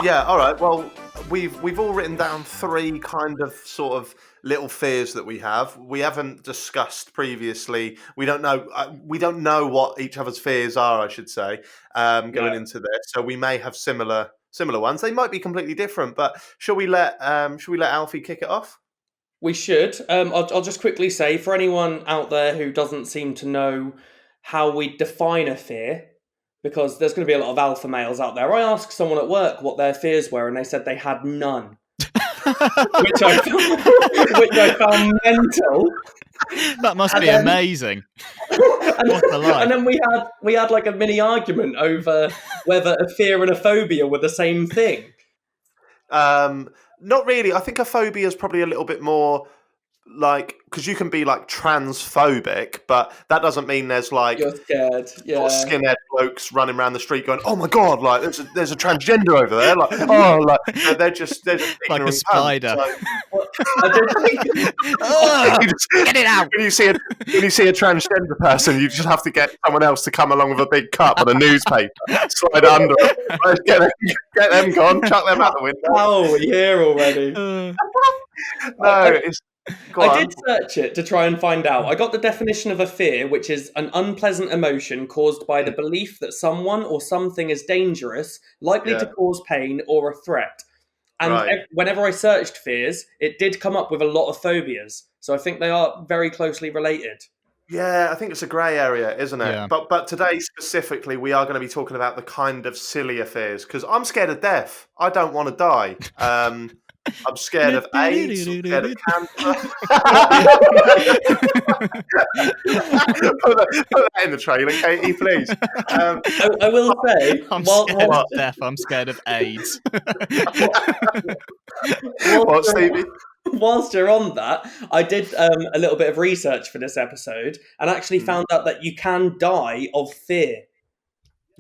Yeah, all right. Well, we've all written down three kind of sort of little fears that we have. We haven't discussed previously. We don't know what each other's fears are, I should say, going No, into this. So we may have similar ones. They might be completely different. But shall we let Alfie kick it off? we should. I'll just quickly say for anyone out there who doesn't seem to know how we define a fear, because there's going to be a lot of alpha males out there. I asked someone at work what their fears were, and they said they had none, which I which I found mental. That must And be then- amazing. and, What's the lie? and then we had like a mini argument over whether a fear and a phobia were the same thing. Not really. I think a phobia is probably a little bit more like because you can be like transphobic, but that doesn't mean there's like You're scared, yeah. skinhead blokes running around the street going, "Oh my god, like there's a transgender over there!" Like, oh, like they're just Like a ignorant spider. cunts. I did, Ugh, You just- get it out. when you see a transgender person, you just have to get someone else to come along with a big cup and a newspaper, slide it under it, get them gone, chuck them out the window. oh, we're here already. No, it's. Go I on. did search it to try and find out. I got the definition of a fear, which is an unpleasant emotion caused by the belief that someone or something is dangerous, likely to Yeah. cause pain or a threat. And Right. whenever I searched fears, it did come up with a lot of phobias. So I think they are very closely related. Yeah, I think it's a grey area, isn't it? Yeah. But today specifically, we are going to be talking about the kind of sillier fears because I'm scared of death. I don't want to die. I'm scared of AIDS. I'm scared of cancer. put that in the trailer, Katie, please. I will say, I'm while- scared of death. I'm scared of AIDS. What, Stevie? whilst you're on that, I did a little bit of research for this episode and actually found out that you can die of fear.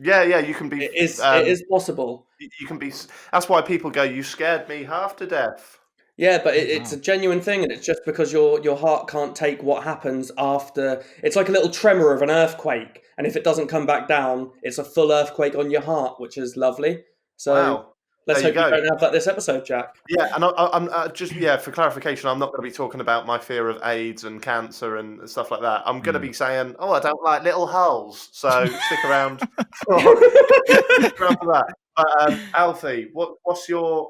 Yeah, you can be. It is possible. You can be. That's why people go, "You scared me half to death." Yeah, but it's a genuine thing, and it's just because your heart can't take what happens after. It's like a little tremor of an earthquake, and if it doesn't come back down, it's a full earthquake on your heart, which is lovely. So Wow. let's There hope you you go. don't have that this episode, Jack. Yeah, and I'm just for clarification, I'm not going to be talking about my fear of AIDS and cancer and stuff like that. I'm going to be saying, "Oh, I don't like little holes," so stick around. Stick around for that. But Alfie, what's your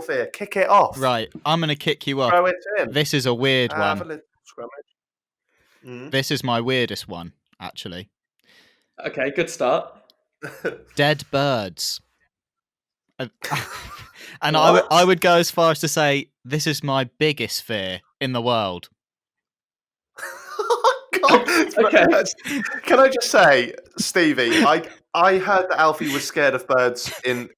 fear? Kick it off. Right, I'm going to kick you off. Throw it in. This is a weird Have a one. little scrummage. Mm. This is my weirdest one, actually. Okay, good start. Dead birds. And What? I would go as far as to say this is my biggest fear in the world. God. Okay. Can I just say, Stevie, I heard that Alfie was scared of birds in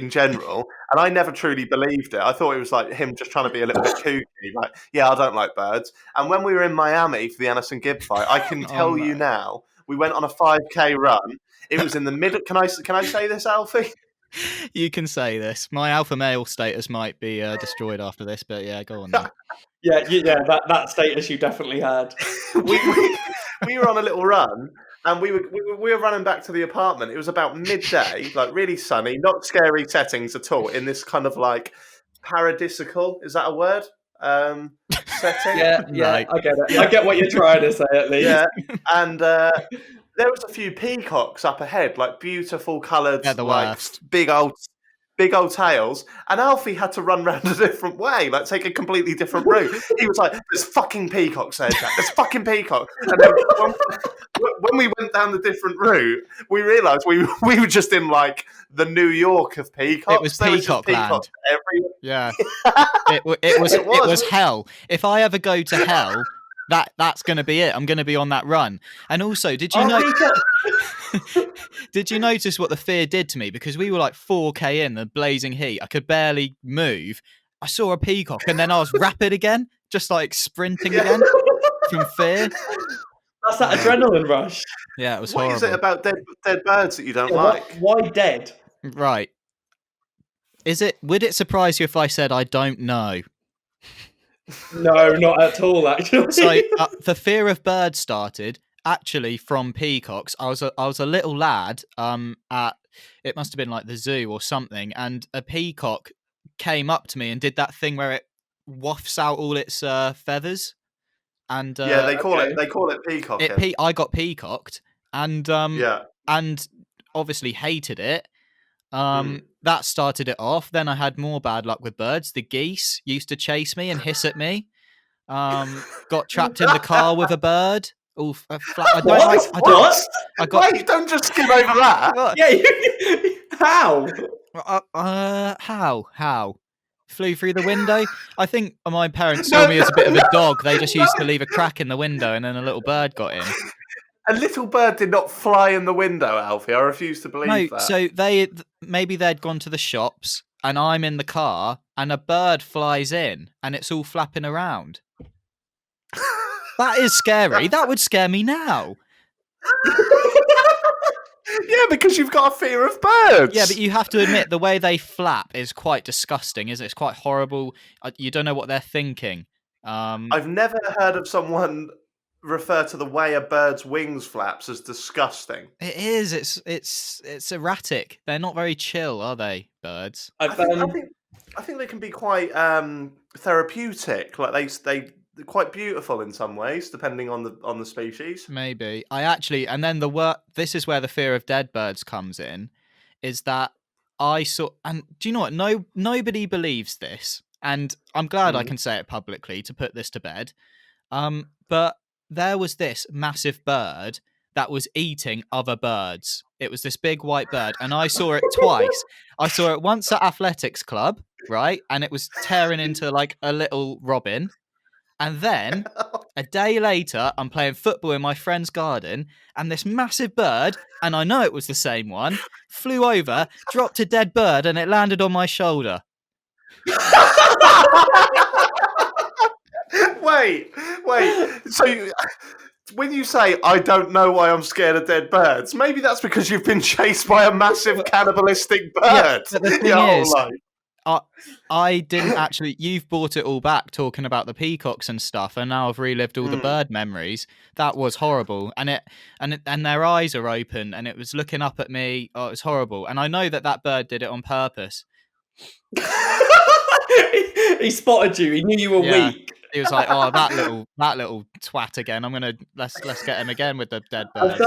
general, and I never truly believed it. I thought it was like him just trying to be a little bit kooky, like, yeah, I don't like birds. And when we were in Miami for the Anderson Gibb fight, I can tell you now, we went on a 5K run. It was in the middle. Can I say this, Alfie? You can say this. My alpha male status might be destroyed after this, but yeah, go on then. Yeah, that status you definitely had. we were on a little run, and we were running back to the apartment. It was about midday, like really sunny, not scary settings at all. In this kind of like paradisical, is that a word? Setting. Yeah, Right. I get it. I get what you're trying to say at least. Yeah, and there was a few peacocks up ahead, like beautiful coloured, They're the like worst. big old tails. And Alfie had to run round a different way, like take a completely different route. He was like, "There's fucking peacocks there, Jack. There's fucking peacocks." And then when we went down the different route, we realised we were just in like the New York of peacocks. It was There just peacock peacocks everywhere. Yeah. It was hell. If I ever go to hell, that's going to be it. I'm going to be on that run. And also, did you know? Did you notice what the fear did to me? Because we were like 4K in the blazing heat. I could barely move. I saw a peacock and then I was rapid again, just like sprinting again from fear. That's that adrenaline rush. Yeah, it was What horrible. is it about dead birds that you don't Yeah, like? why dead? Right. Would it surprise you if I said I don't know? No, not at all, actually. So the fear of birds started actually from peacocks. I was a little lad at it must have been like the zoo or something, and a peacock came up to me and did that thing where it wafts out all its feathers. And yeah, they call it peacocking. I got peacocked, and Yeah. and obviously hated it. Mm. That started it off. Then I had more bad luck with birds. The geese used to chase me and hiss at me. Got trapped in the car with a bird. All flat. I don't like. I don't. What? I got. Wait, don't just skim over that. Yeah. How? How? Flew through the window. I think my parents saw me as a bit of a dog. They just used to leave a crack in the window, and then a little bird got in. A little bird did not fly in the window, Alfie. I refuse to believe that. So maybe they'd gone to the shops, and I'm in the car, and a bird flies in, and it's all flapping around. That is scary. That would scare me now. Yeah, because you've got a fear of birds. Yeah, but you have to admit the way they flap is quite disgusting, isn't it? It's quite horrible. You don't know what they're thinking. I've never heard of someone refer to the way a bird's wings flaps as disgusting. It is. It's erratic. They're not very chill, are they, birds? I think they can be quite therapeutic. Like they're quite beautiful in some ways, depending on the species. Maybe. And then this is where the fear of dead birds comes in, is that I saw, and do you know what? Nobody believes this, and I'm glad I can say it publicly to put this to bed. But there was this massive bird that was eating other birds. It was this big white bird, and I saw it twice. I saw it once at athletics club, right? And it was tearing into like a little robin. And then a day later, I'm playing football in my friend's garden, and this massive bird, and I know it was the same one, flew over, dropped a dead bird, and it landed on my shoulder. Wait. So when you say, I don't know why I'm scared of dead birds, maybe that's because you've been chased by a massive cannibalistic bird. Yeah, but the thing is, life. I didn't actually. You've brought it all back, talking about the peacocks and stuff, and now I've relived all the bird memories. That was horrible, and their eyes are open, and it was looking up at me. Oh, it was horrible, and I know that bird did it on purpose. He spotted you. He knew you were weak. He was like, "Oh, that little twat again. Let's get him again with the dead bird."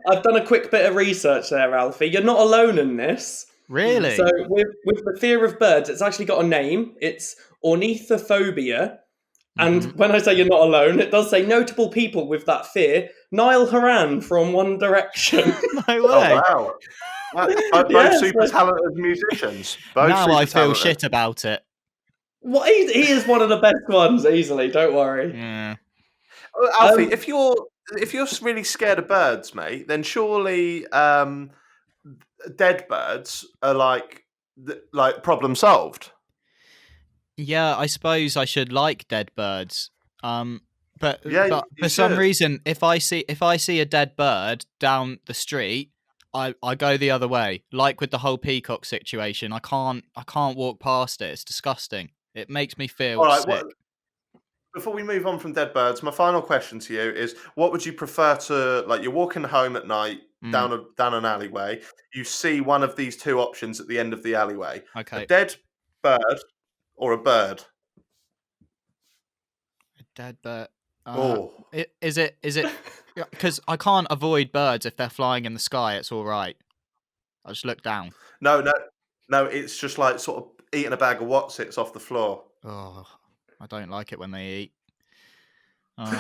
I've done a quick bit of research there, Alfie. You're not alone in this. Really? So with the fear of birds, it's actually got a name. It's ornithophobia. And when I say you're not alone, it does say notable people with that fear. Niall Horan from One Direction. No way. Oh, wow. Both super talented musicians. Now I feel shit about it. Well, he is one of the best ones, easily. Don't worry. Yeah. Alfie, if you're really scared of birds, mate, then surely dead birds are like problem solved. Yeah, I suppose I should like dead birds. But for some reason, if I see a dead bird down the street, I go the other way. Like with the whole peacock situation, I can't walk past it. It's disgusting. It makes me feel sick. Before we move on from dead birds, my final question to you is: what would you prefer to like? You're walking home at night down an alleyway. You see one of these two options at the end of the alleyway. Okay. A dead bird or a bird? A dead bird. Is it? Because I can't avoid birds if they're flying in the sky. It's all right. I just look down. No. It's just like sort of eating a bag of Wotsits off the floor. Oh, I don't like it when they eat. I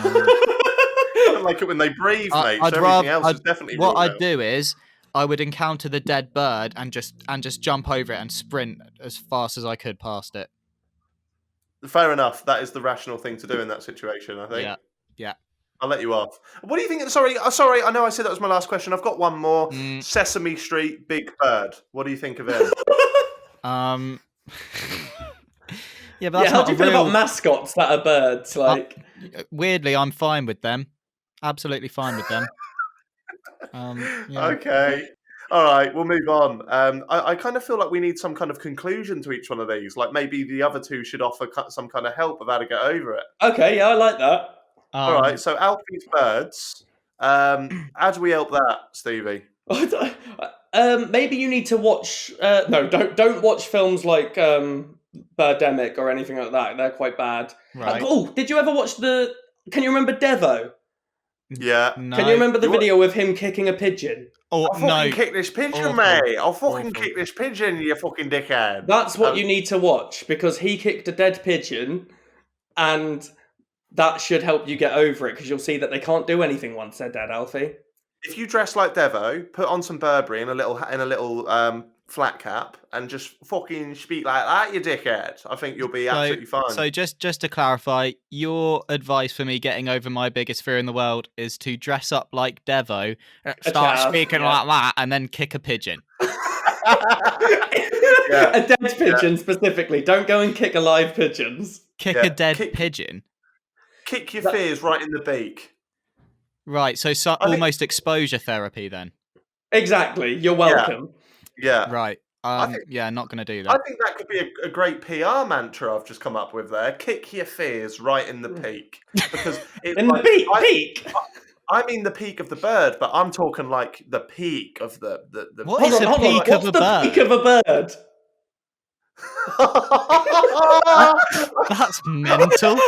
don't like it when they breathe, mate. Everything else is definitely what I'd do is I would encounter the dead bird and just jump over it and sprint as fast as I could past it. Fair enough. That is the rational thing to do in that situation, I think. Yeah. I'll let you off. What do you think? Sorry. I know I said that was my last question. I've got one more. Sesame Street Big Bird. What do you think of him? Yeah, but that's how do you feel about mascots that are birds? Like, weirdly, I'm fine with them. Absolutely fine with them. Okay. All right, we'll move on. I kind of feel like we need some kind of conclusion to each one of these. Like maybe the other two should offer some kind of help of how to get over it. Okay, yeah, I like that. All right, so Alfie's birds. How do we help that, Stevie? Maybe you need to watch. No, don't watch films like Birdemic or anything like that. They're quite bad. Right. Did you ever watch the? Can you remember Devo? Yeah. No. Can you remember the video with him kicking a pigeon? Oh, I'll fucking kick this pigeon, Awful. mate. I'll fucking Awful. kick this pigeon, you fucking dickhead. That's what you need to watch, because he kicked a dead pigeon, and that should help you get over it, because you'll see that they can't do anything once they're dead, Alfie. If you dress like Devo, put on some Burberry and a little flat cap, and just fucking speak like that, you dickhead, I think you'll be absolutely fine. So just to clarify, your advice for me getting over my biggest fear in the world is to dress up like Devo, start speaking like that, and then kick a pigeon. A dead pigeon specifically. Don't go and kick alive pigeons. Kick a dead pigeon? Kick your fears right in the beak. Right, so almost exposure therapy then. Exactly. You're welcome. Yeah. Right. Not going to do that. I think that could be a great PR mantra I've just come up with there. Kick your fears right in the peak. Because it's in the peak? I mean the peak of the bird, but I'm talking like the peak of the What is a peak of a bird? What's the peak of a bird? That's mental.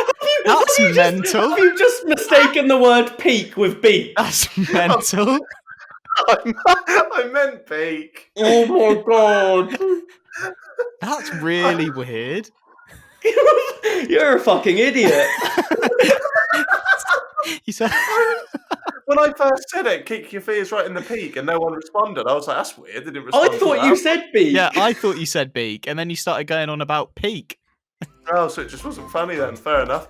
That's mental. Have you just mistaken the word peak with beak? That's mental. I meant peak. Oh my god. That's really weird. You're a fucking idiot. You said... When I first said it, kick your fears right in the peak, and no one responded. I was like, that's weird. They didn't respond. I thought you said beak. Yeah, I thought you said beak, and then you started going on about peak. Oh, so it just wasn't funny then. Fair enough.